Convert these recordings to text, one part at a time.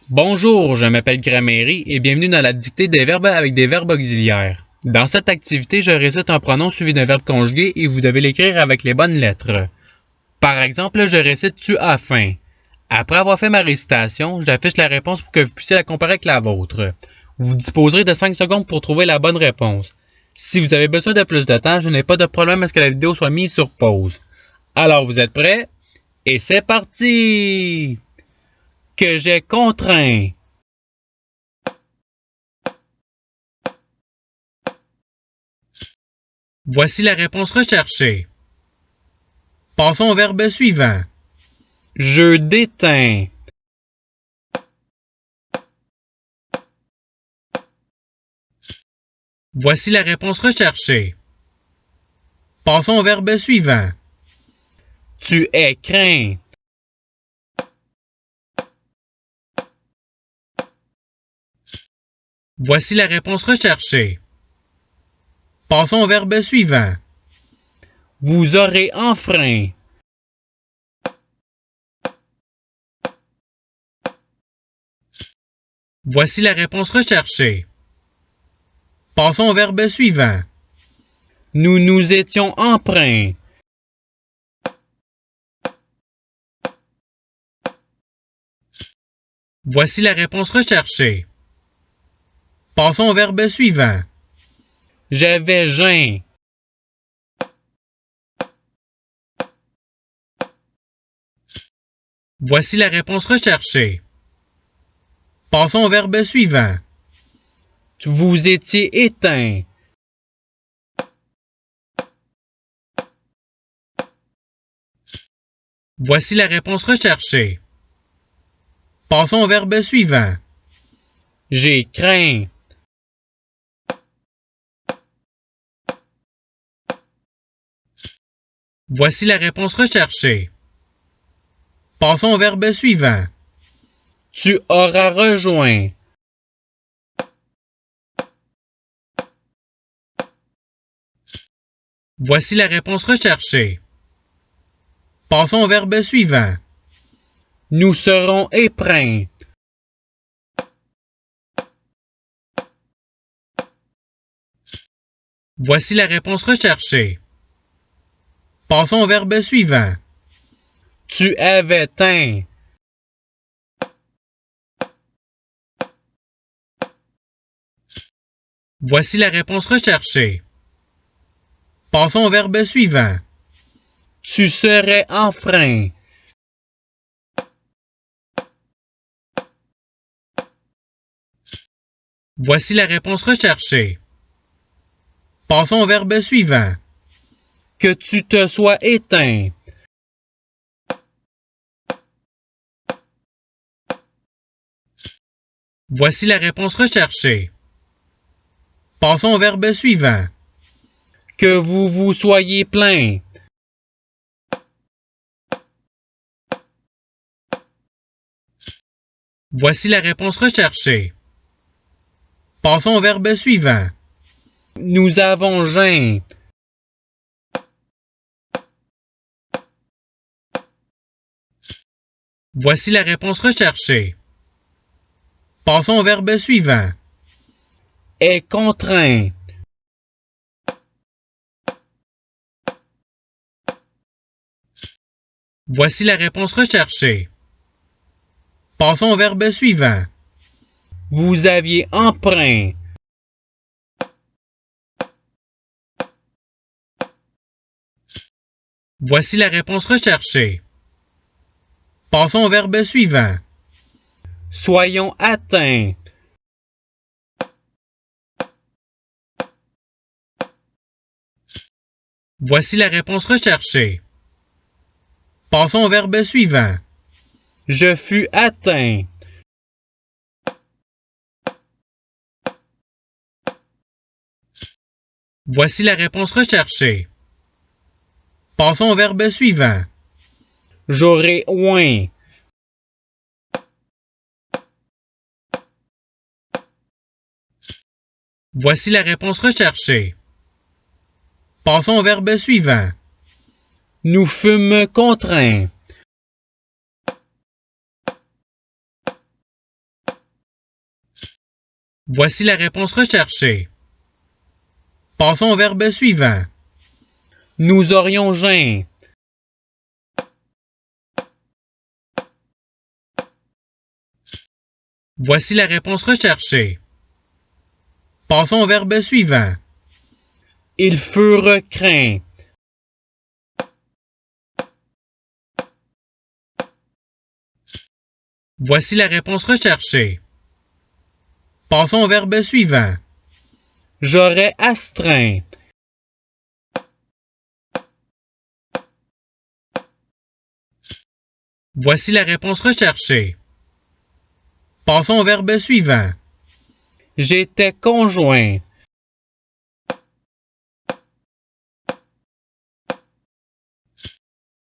Bonjour, je m'appelle Gramairy et bienvenue dans la dictée des verbes avec des verbes auxiliaires. Dans cette activité, je récite un pronom suivi d'un verbe conjugué et vous devez l'écrire avec les bonnes lettres. Par exemple, je récite tu as faim. Après avoir fait ma récitation, j'affiche la réponse pour que vous puissiez la comparer avec la vôtre. Vous disposerez de 5 secondes pour trouver la bonne réponse. Si vous avez besoin de plus de temps, je n'ai pas de problème à ce que la vidéo soit mise sur pause. Alors, vous êtes prêts? Et c'est parti! Que j'ai contraint. Voici la réponse recherchée. Passons au verbe suivant. Je déteins. Voici la réponse recherchée. Passons au verbe suivant. Tu es craint. Voici la réponse recherchée. Passons au verbe suivant. Vous aurez enfreint. Voici la réponse recherchée. Passons au verbe suivant. Nous nous étions empreints. Voici la réponse recherchée. Passons au verbe suivant. J'avais jeun. Voici la réponse recherchée. Passons au verbe suivant. Vous étiez éteint. Voici la réponse recherchée. Passons au verbe suivant. J'ai craint. Voici la réponse recherchée. Passons au verbe suivant. Tu auras rejoint. Voici la réponse recherchée. Passons au verbe suivant. Nous serons épreints. Voici la réponse recherchée. Passons au verbe suivant. Tu avais teint. Voici la réponse recherchée. Passons au verbe suivant. Tu serais enfreint. Voici la réponse recherchée. Passons au verbe suivant. Que tu te sois éteint. Voici la réponse recherchée. Passons au verbe suivant. Que vous vous soyez plaint. Voici la réponse recherchée. Passons au verbe suivant. Nous avons jeun. Voici la réponse recherchée. Passons au verbe suivant. Est contraint. Voici la réponse recherchée. Passons au verbe suivant. Vous aviez emprunt. Voici la réponse recherchée. Passons au verbe suivant. Soyons atteints. Voici la réponse recherchée. Passons au verbe suivant. Je fus atteint. Voici la réponse recherchée. Passons au verbe suivant. J'aurai oint. Voici la réponse recherchée. Passons au verbe suivant. Nous fûmes contraints. Voici la réponse recherchée. Passons au verbe suivant. Nous aurions jeun. Voici la réponse recherchée. Passons au verbe suivant. Ils furent craints. Voici la réponse recherchée. Passons au verbe suivant. J'aurais astreint. Voici la réponse recherchée. Passons au verbe suivant. J'étais conjoint.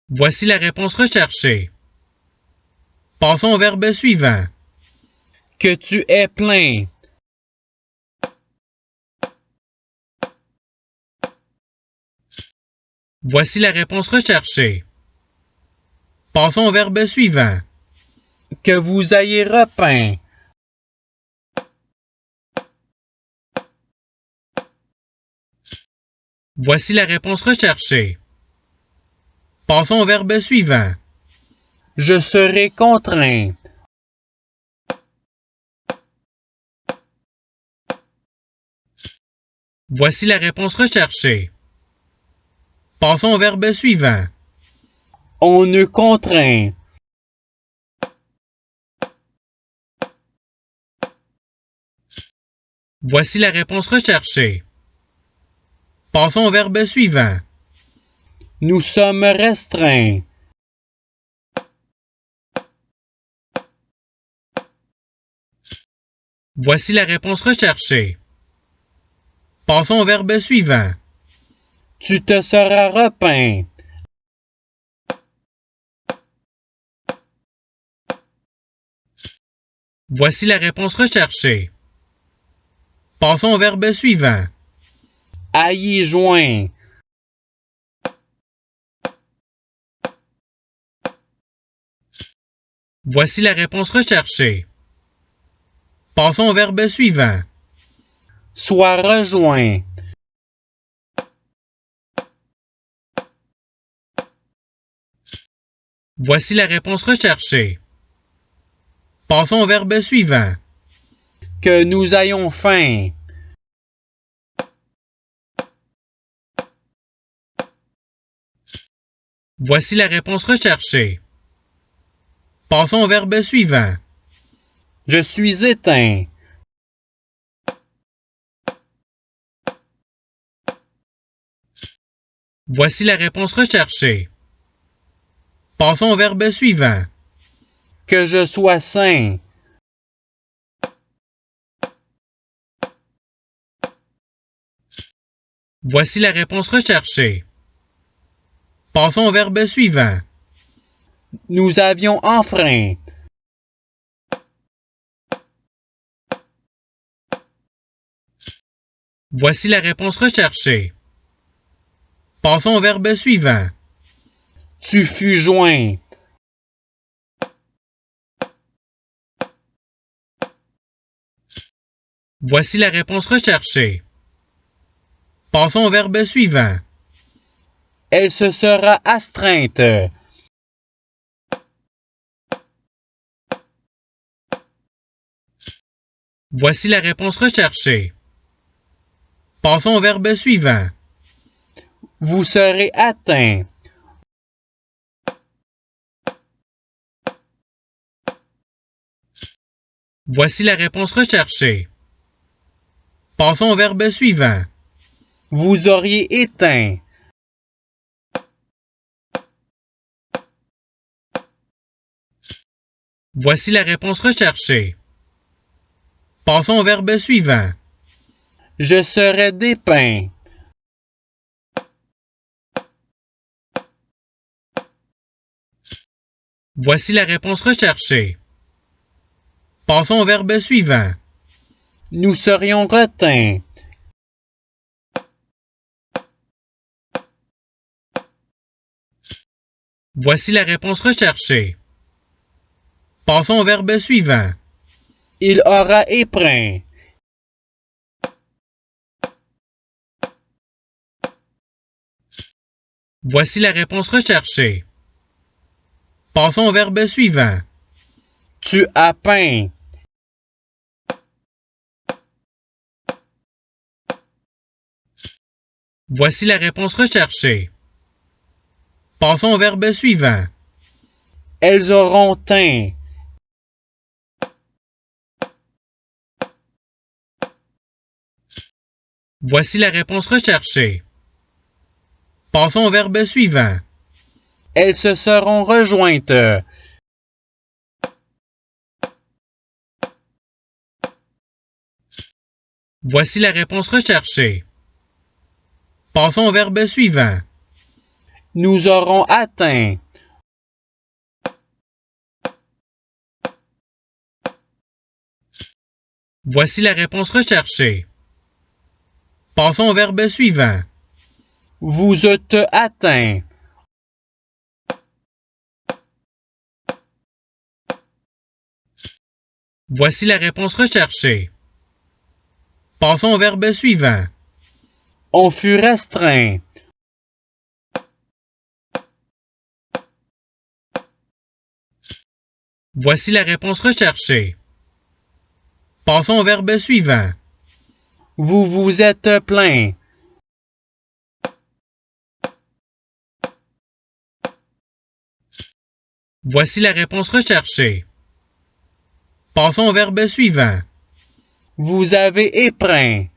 Voici la réponse recherchée. Passons au verbe suivant. Que tu es plein. Voici la réponse recherchée. Passons au verbe suivant. Que vous ayez repeint. Voici la réponse recherchée. Passons au verbe suivant. Je serai contraint. Voici la réponse recherchée. Passons au verbe suivant. On ne contraint. Voici la réponse recherchée. Passons au verbe suivant. Nous sommes restreints. Voici la réponse recherchée. Passons au verbe suivant. Tu te seras repeint. Voici la réponse recherchée. Passons au verbe suivant. À y joint. Voici la réponse recherchée. Passons au verbe suivant. Sois rejoint. Voici la réponse recherchée. Passons au verbe suivant. Que nous ayons faim. Voici la réponse recherchée. Passons au verbe suivant. Je suis éteint. Voici la réponse recherchée. Passons au verbe suivant. Que je sois sain. Voici la réponse recherchée. Passons au verbe suivant. Nous avions enfreint. Voici la réponse recherchée. Passons au verbe suivant. Tu fus joint. Voici la réponse recherchée. Passons au verbe suivant. Elle se sera astreinte. Voici la réponse recherchée. Passons au verbe suivant. Vous serez atteint. Voici la réponse recherchée. Passons au verbe suivant. Vous auriez éteint. Voici la réponse recherchée. Passons au verbe suivant. Je serai dépeint. Voici la réponse recherchée. Passons au verbe suivant. Nous serions reteints. Voici la réponse recherchée. Passons au verbe suivant. Il aura épreint. Voici la réponse recherchée. Passons au verbe suivant. Tu as peint. Voici la réponse recherchée. Passons au verbe suivant. Elles auront teint. Voici la réponse recherchée. Passons au verbe suivant. Elles se seront rejointes. Voici la réponse recherchée. Passons au verbe suivant. Nous aurons atteint. Voici la réponse recherchée. Passons au verbe suivant. Vous êtes atteint. Voici la réponse recherchée. Passons au verbe suivant. On fut restreint. Voici la réponse recherchée. Passons au verbe suivant. Vous vous êtes plaint. Voici la réponse recherchée. Passons au verbe suivant. Vous avez épreint.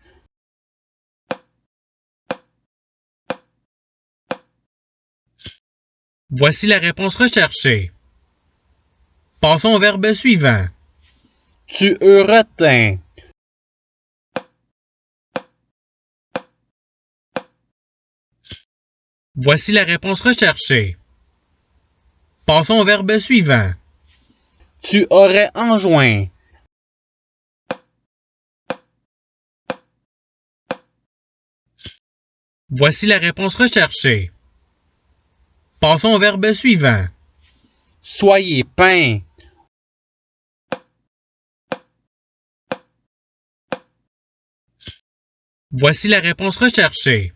Voici la réponse recherchée. Passons au verbe suivant. Tu retins. Voici la réponse recherchée. Passons au verbe suivant. Tu aurais enjoint. Voici la réponse recherchée. Passons au verbe suivant. Soyez peint. Voici la réponse recherchée.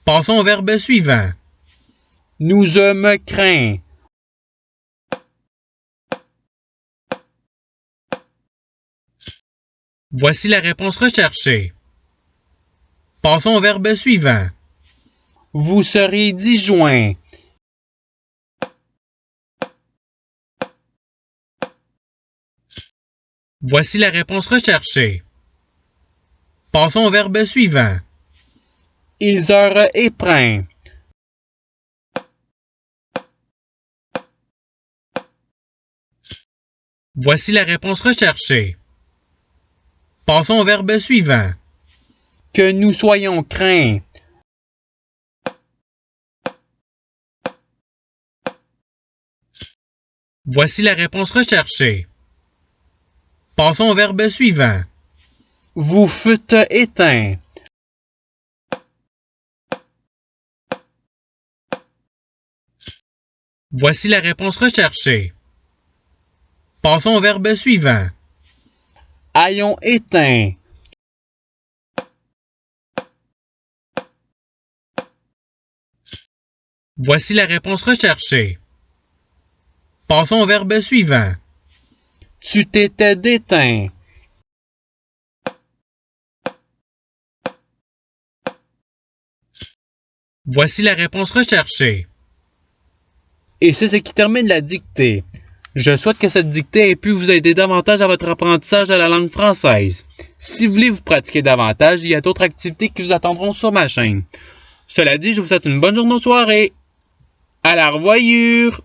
Passons au verbe suivant. Nous me crains. Voici la réponse recherchée. Passons au verbe suivant. Vous serez disjoint. Voici la réponse recherchée. Passons au verbe suivant. Ils auraient épreint. Voici la réponse recherchée. Passons au verbe suivant. Que nous soyons craints. Voici la réponse recherchée. Passons au verbe suivant. Vous fûtes éteint. Voici la réponse recherchée. Passons au verbe suivant. Ayons éteint. Voici la réponse recherchée. Passons au verbe suivant. Tu t'étais déteint. Voici la réponse recherchée. Et c'est ce qui termine la dictée. Je souhaite que cette dictée ait pu vous aider davantage à votre apprentissage de la langue française. Si vous voulez vous pratiquer davantage, il y a d'autres activités qui vous attendront sur ma chaîne. Cela dit, je vous souhaite une bonne journée ou soirée. À la revoyure!